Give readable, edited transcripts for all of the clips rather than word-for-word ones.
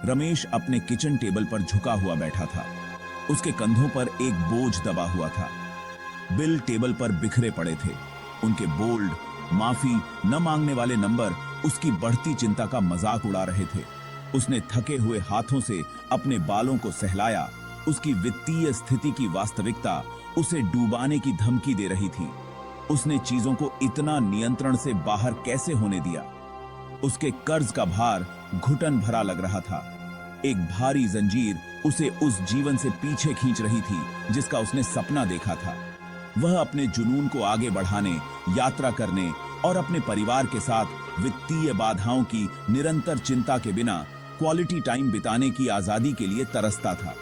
रमेश अपने kitchen table पर झुका हुआ बैठा था। उसके कंधों पर एक बोझ दबा हुआ था। बिल टेबल पर बिखरे पड़े थे। उनके बोल्ड, माफी न मांगने वाले नंबर उसकी बढ़ती चिंता का मजाक उड़ा रहे थे। उसने थके हुए हाथों से अपने बालों को सहलाया। उसकी वित्तीय स्थिति की वास्तविकता उसे डूबाने की धमकी दे रही थी। उसने चीजों को इतना नियंत्रण से बाहर कैसे होने दिया? उसके कर्ज का भार घुटन भरा लग रहा था। एक भारी जंजीर उसे उस जीवन से पीछे खींच रही थी जिसका उसने सपना देखा था। वह अपने जुनून को आगे बढ़ाने, यात्रा करने और अपने परिवार के साथ वित्तीय बाधाओं की निरंतर चिंता के बिना क्वालिटी टाइम बिताने की आजादी के लिए तरसता था।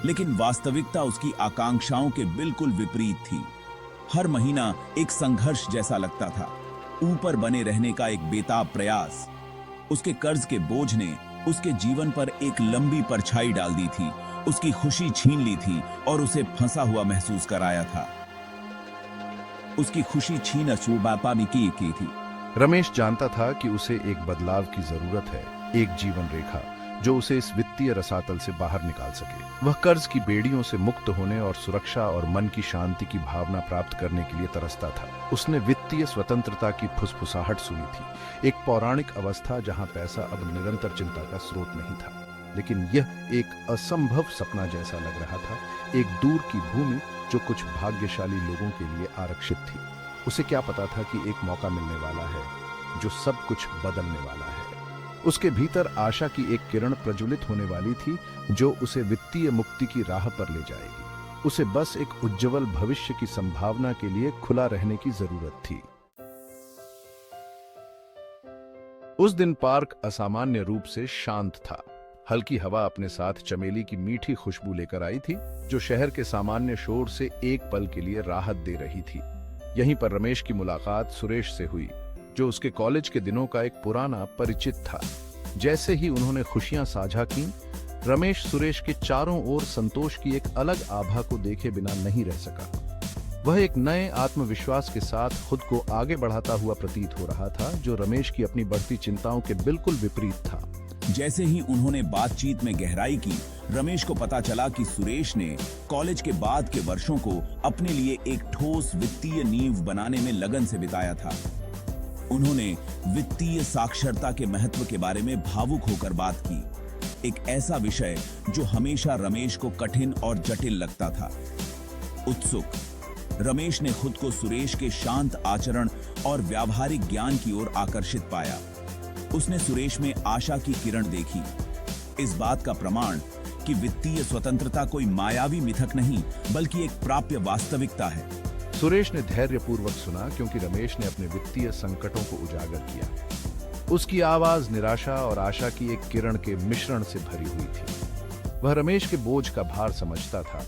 लेकिन वास्तविकता उसकी आकांक्षाओं के बिल्कुल विपरीत थी। हर महीना एक संघर्ष जैसा लगता था, ऊपर बने रहने का एक बेताब प्रयास। उसके कर्ज के बोझ ने उसके जीवन पर एक लंबी परछाई डाल दी थी, उसकी खुशी छीन ली थी और उसे फंसा हुआ महसूस कराया था। उसकी खुशी छीन बापा भी की थी। रमेश जानता था कि उसे एक बदलाव की जरूरत है, एक जीवन रेखा जो उसे इस वित्तीय रसातल से बाहर निकाल सके। वह कर्ज की बेड़ियों से मुक्त होने और सुरक्षा और मन की शांति की भावना प्राप्त करने के लिए तरसता था। उसने वित्तीय स्वतंत्रता की फुसफुसाहट सुनी थी, एक पौराणिक अवस्था जहां पैसा अब निरंतर चिंता का स्रोत नहीं था। लेकिन यह एक असंभव सपना जैसा लग रहा था, एक दूर की भूमि जो कुछ भाग्यशाली लोगों के लिए आरक्षित थी। उसे क्या पता था कि एक मौका मिलने वाला है जो सब कुछ बदलने वाला है। उसके भीतर आशा की एक किरण प्रज्वलित होने वाली थी जो उसे वित्तीय मुक्ति की राह पर ले जाएगी। उसे बस एक उज्जवल भविष्य की संभावना के लिए खुला रहने की जरूरत थी। उस दिन पार्क असामान्य रूप से शांत था। हल्की हवा अपने साथ चमेली की मीठी खुशबू लेकर आई थी जो शहर के सामान्य शोर से एक पल के लिए राहत दे रही थी। यहीं पर रमेश की मुलाकात सुरेश से हुई, जो उसके कॉलेज के दिनों का एक पुराना परिचित था। जैसे ही उन्होंने खुशियां साझा की, रमेश सुरेश के चारों ओर संतोष की एक अलग आभा को देखे बिना नहीं रह सका। वह एक नए आत्मविश्वास के साथ खुद को आगे बढ़ाता हुआ प्रतीत हो रहा था, जो रमेश की अपनी बढ़ती चिंताओं के बिल्कुल विपरीत था। जैसे ही उन्होंने बातचीत में गहराई की, रमेश को पता चला कि सुरेश ने कॉलेज के बाद के वर्षों को अपने लिए एक ठोस वित्तीय नींव बनाने में लगन से बिताया था। उन्होंने वित्तीय साक्षरता के महत्व के बारे में भावुक होकर बात की, एक ऐसा विषय जो हमेशा रमेश को कठिन और जटिल लगता था। उत्सुक रमेश ने खुद को सुरेश के शांत आचरण और व्यावहारिक ज्ञान की ओर आकर्षित पाया। उसने सुरेश में आशा की किरण देखी, इस बात का प्रमाण कि वित्तीय स्वतंत्रता कोई मायावी मिथक नहीं बल्कि एक प्राप्य वास्तविकता है। सुरेश ने धैर्यपूर्वक सुना क्योंकि रमेश ने अपने वित्तीय संकटों को उजागर किया। उसकी आवाज निराशा और आशा की एक किरण के मिश्रण से भरी हुई थी। वह रमेश के बोझ का भार समझता था।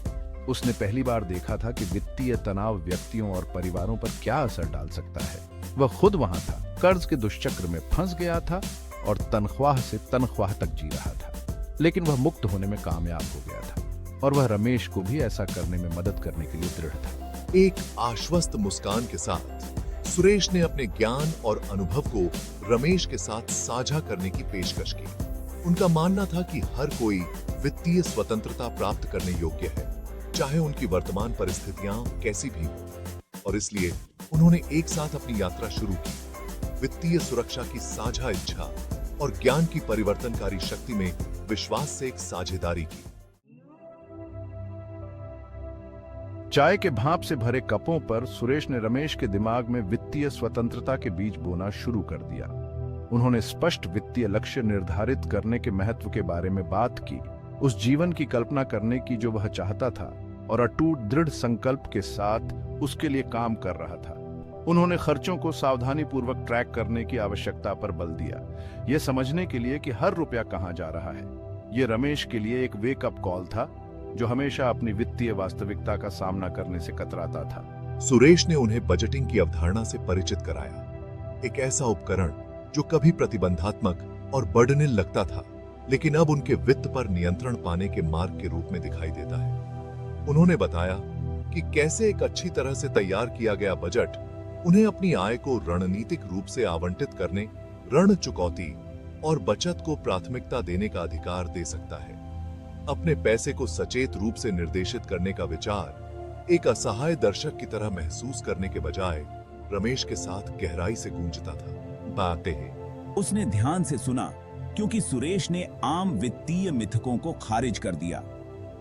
उसने पहली बार देखा था कि वित्तीय तनाव व्यक्तियों और परिवारों पर क्या असर डाल सकता है। वह खुद वहां था, कर्ज के दुष्चक्र में फंस गया था और तनख्वाह से तनख्वाह तक जी रहा था। लेकिन वह मुक्त होने में कामयाब हो गया था और वह रमेश को भी ऐसा करने में मदद करने के लिए दृढ़ था। एक आश्वस्त मुस्कान के साथ सुरेश ने अपने ज्ञान और अनुभव को रमेश के साथ साझा करने की पेशकश की। उनका मानना था कि हर कोई वित्तीय स्वतंत्रता प्राप्त करने योग्य है, चाहे उनकी वर्तमान परिस्थितियां कैसी भी हो, और इसलिए उन्होंने एक साथ अपनी यात्रा शुरू की। वित्तीय सुरक्षा की साझा इच्छा और ज्ञान की परिवर्तनकारी शक्ति में विश्वास से एक साझेदारी की। चाय के भाप से भरे कपों पर सुरेश ने रमेश के दिमाग में वित्तीय स्वतंत्रता के बीज बोना शुरू कर दिया। उन्होंने स्पष्ट वित्तीय लक्ष्य निर्धारित करने के महत्व के बारे में बात की, उस जीवन की कल्पना करने की जो वह चाहता था और अटूट दृढ़ संकल्प के साथ उसके लिए काम कर रहा था। उन्होंने खर्चों को सावधानीपूर्वक ट्रैक करने की आवश्यकता पर बल दिया, यह समझने के लिए कि हर रुपया कहां जा रहा है। यह रमेश के लिए एक वेकअप कॉल था, जो हमेशा अपनी वित्तीय वास्तविकता का सामना करने से कतराता था। सुरेश ने उन्हें बजटिंग की अवधारणा से परिचित कराया, एक ऐसा उपकरण जो कभी प्रतिबंधात्मक और बर्डनिल लगता था, लेकिन अब उनके वित्त पर नियंत्रण पाने के मार्ग के रूप में दिखाई देता है। उन्होंने बताया कि कैसे एक अच्छी तरह से तैयार किया गया बजट उन्हें अपनी आय को रणनीतिक रूप से आवंटित करने, ऋण चुकौती और बचत को प्राथमिकता देने का अधिकार दे सकता है। अपने पैसे को सचेत रूप से निर्देशित करने का विचार एक असहाय दर्शक की तरह महसूस करने के बजाय रमेश के साथ गहराई से गूंजता था। बातें हैं। उसने ध्यान से सुना क्योंकि सुरेश ने आम वित्तीय मिथकों को खारिज कर दिया,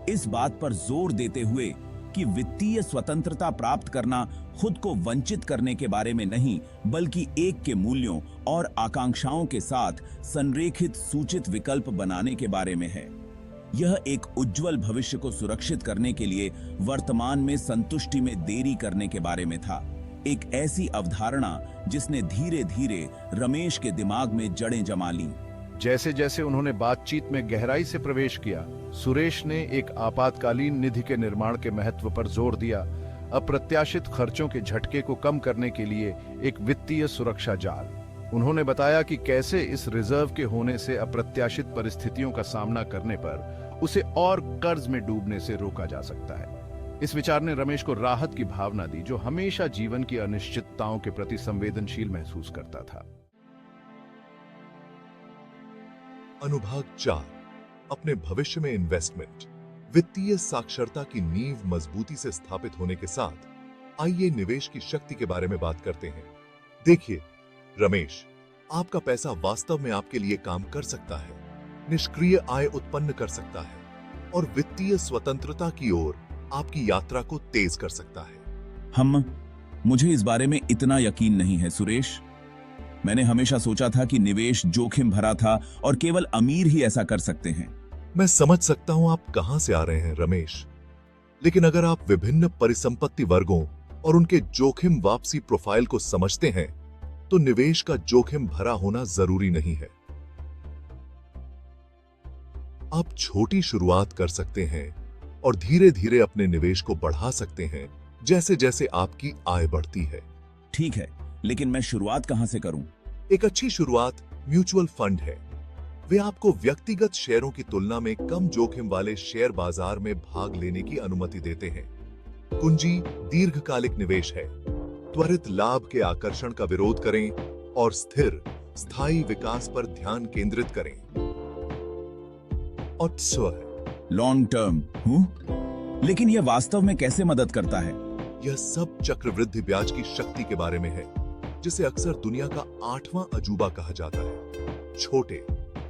इस बात पर जोर देते हुए कि वित्तीय स्वतंत्रता प्राप्त करना खुद को वंचित करने के बारे में नहीं, बल्कि एक के मूल्यों और आकांक्षाओं के साथ संरेखित सूचित विकल्प बनाने के बारे में है। यह एक उज्जवल भविष्य को सुरक्षित करने के लिए वर्तमान में संतुष्टि में देरी करने के बारे में था। एक ऐसी अवधारणा जिसने धीरे धीरे रमेश के दिमाग में जड़ें जमा लीं। जैसे जैसे उन्होंने बातचीत में गहराई से प्रवेश किया, सुरेश ने एक आपातकालीन निधि के निर्माण के महत्व पर जोर दिया। अप्रत्याशित खर्चों के झटके को कम करने के लिए एक वित्तीय सुरक्षा जाल। उन्होंने बताया कि कैसे इस रिजर्व के होने से अप्रत्याशित परिस्थितियों का सामना करने पर उसे और कर्ज में डूबने से रोका जा सकता है। इस विचार ने रमेश को राहत की भावना दी, जो हमेशा जीवन की अनिश्चितताओं के प्रति संवेदनशील महसूस करता था। अनुभाग 4, अपने भविष्य में इन्वेस्टमेंट। वित्तीय साक्षरता की नींव मजबूती से स्थापित होने के साथ आइए निवेश की शक्ति के बारे में बात करते हैं। देखिए रमेश, आपका पैसा वास्तव में आपके लिए काम कर सकता है, निष्क्रिय आय उत्पन्न कर सकता है और वित्तीय स्वतंत्रता की ओर आपकी यात्रा को तेज कर सकता है। मुझे इस बारे में इतना यकीन नहीं है सुरेश। मैंने हमेशा सोचा था कि निवेश जोखिम भरा था और केवल अमीर ही ऐसा कर सकते हैं। मैं समझ सकता हूं आप कहां से आ रहे हैं रमेश, लेकिन अगर आप विभिन्न परिसंपत्ति वर्गों और उनके जोखिम वापसी प्रोफाइल को समझते हैं तो निवेश का जोखिम भरा होना जरूरी नहीं है। आप छोटी शुरुआत कर सकते हैं और धीरे धीरे अपने निवेश को बढ़ा सकते हैं जैसे जैसे आपकी आय बढ़ती है। ठीक है, लेकिन मैं शुरुआत कहां से करूं? एक अच्छी शुरुआत म्यूचुअल फंड है। वे आपको व्यक्तिगत शेयरों की तुलना में कम जोखिम वाले शेयर बाजार में भाग लेने की अनुमति देते हैं। कुंजी दीर्घकालिक निवेश है। त्वरित लाभ के आकर्षण का विरोध करें और स्थिर स्थायी विकास पर ध्यान केंद्रित करें। लॉन्ग टर्म लेकिन यह वास्तव में कैसे मदद करता है? यह सब चक्रवृद्धि ब्याज की शक्ति के बारे में है, जिसे अक्सर दुनिया का 8वां अजूबा कहा जाता है। छोटे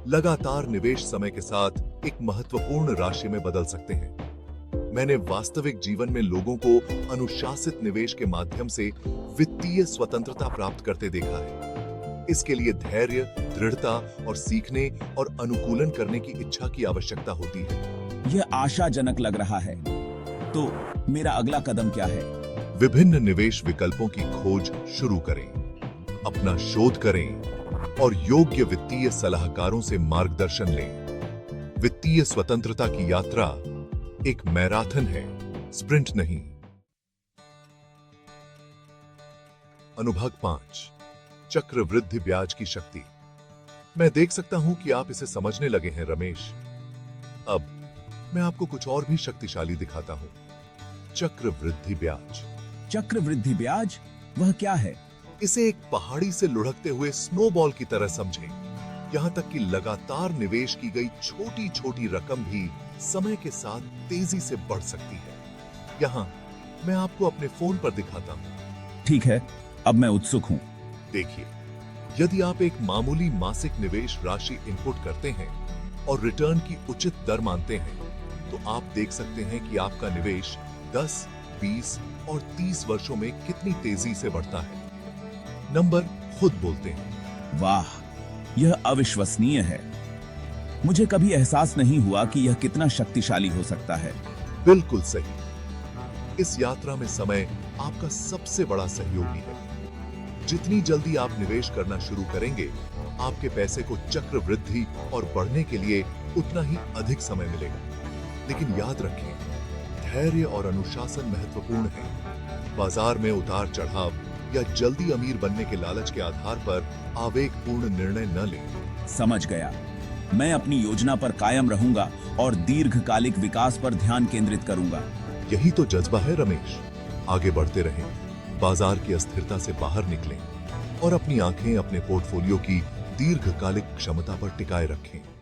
लगातार निवेश समय के साथ एक महत्वपूर्ण राशि में बदल सकते हैं। मैंने वास्तविक जीवन में लोगों को अनुशासित निवेश के माध्यम से वित्तीय स्वतंत्रता प्राप्त करते देखा है। इसके लिए धैर्य, दृढ़ता और सीखने और अनुकूलन करने की इच्छा की आवश्यकता होती है। यह आशाजनक लग रहा है। तो मेरा अगला कदम क्या है? विभिन्न निवेश विकल्पों की खोज शुरू करें, अपना शोध करें और योग्य वित्तीय सलाहकारों से मार्गदर्शन लें। वित्तीय स्वतंत्रता की यात्रा एक मैराथन है, स्प्रिंट नहीं। अनुभाग 5, चक्रवृद्धि ब्याज की शक्ति। मैं देख सकता हूं कि आप इसे समझने लगे हैं रमेश। अब मैं आपको कुछ और भी शक्तिशाली दिखाता हूं। चक्रवृद्धि ब्याज। चक्रवृद्धि ब्याज वह क्या है? इसे एक पहाड़ी से लुढ़कते हुए स्नोबॉल की तरह समझें। यहां तक कि लगातार निवेश की गई छोटी छोटी रकम भी समय के साथ तेजी से बढ़ सकती है। यहां मैं आपको अपने फोन पर दिखाता हूं। ठीक है, अब मैं उत्सुक हूं। देखिए, यदि आप एक मामूली मासिक निवेश राशि इनपुट करते हैं और रिटर्न की उचित दर मानते हैं, तो आप देख सकते हैं कि आपका निवेश 10, 20 और 30 वर्षों में कितनी तेजी से बढ़ता है। नंबर खुद बोलते हैं। वाह, यह अविश्वसनीय है। मुझे कभी एहसास नहीं हुआ कि यह कितना शक्तिशाली हो सकता है। बिल्कुल सही। इस यात्रा में समय आपका सबसे बड़ा सहयोगी है। जितनी जल्दी आप निवेश करना शुरू करेंगे, आपके पैसे को चक्रवृद्धि और बढ़ने के लिए उतना ही अधिक समय मिलेगा। लेकिन याद रखें, धैर्य और अनुशासन महत्वपूर्ण है। बाजार में उतार चढ़ाव या जल्दी अमीर बनने के लालच के आधार पर आवेगपूर्ण निर्णय न लें। समझ गया। मैं अपनी योजना पर कायम रहूंगा और दीर्घकालिक विकास पर ध्यान केंद्रित करूंगा। यही तो जज्बा है रमेश। आगे बढ़ते रहें, बाजार की अस्थिरता से बाहर निकलें और अपनी आंखें अपने पोर्टफोलियो की दीर्घकालिक क्षमता पर टिकाए रखें।